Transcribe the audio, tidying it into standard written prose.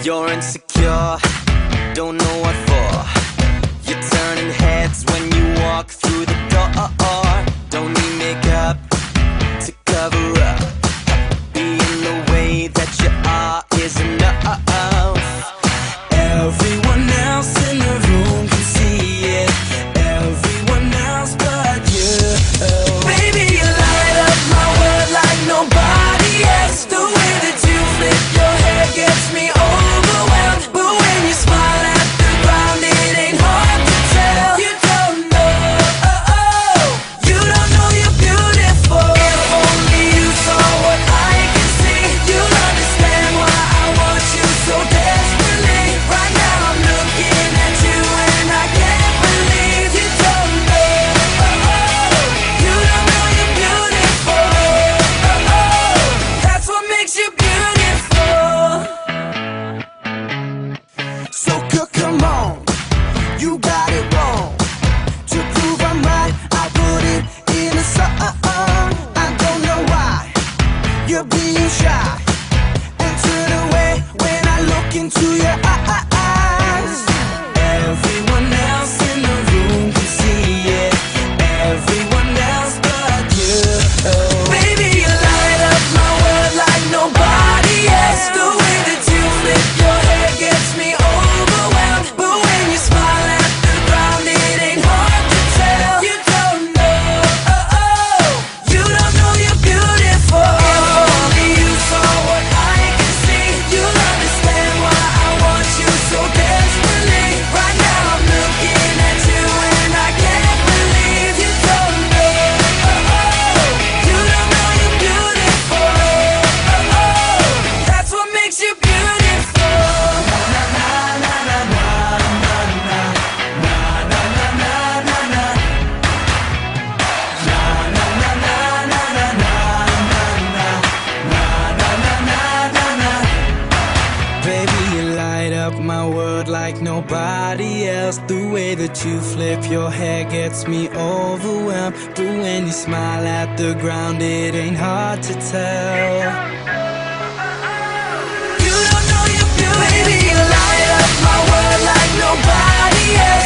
You're insecure, don't know what for. You're turning heads when you walk through the door. Don't need makeup to cover up. Being the way that you are is enough. Everyone else in the room can see it. Everyone else but you. Baby, you light up my world like nobody else. The way that you flip your hair gets me overwhelmed. But when you smile at the ground, it ain't hard to tell. You don't know, you don't know you're beautiful. If only you saw what I can see, you'll understand why I want you so desperately. Right now I'm looking at you and I can't believe you don't know, you don't know you're beautiful. That's what makes you beautiful. So come on, you got it wrong. To prove I'm right, I put it in a song. I don't know why you're being shy and turn away when I look into your eyes. Everyone else in the room can see it. Everyone else but you. Baby, you light up my world like nobody else. The way that you flip your hair gets me overwhelmed. But when you smile at the ground, it ain't hard to tell. You don't know, you don't know you're beautiful. If only you saw what I can see, you'll understand why I want you so desperately. Right now I'm looking at you and I can't believe you don't know, you don't know you're beautiful. That's what makes you beautiful. Baby, you light up my world like nobody else. The way that you flip your hair gets me overwhelmed. But when you smile at the ground, it ain't hard to tell. You don't know you're beautiful. Baby, you light up my world like nobody else.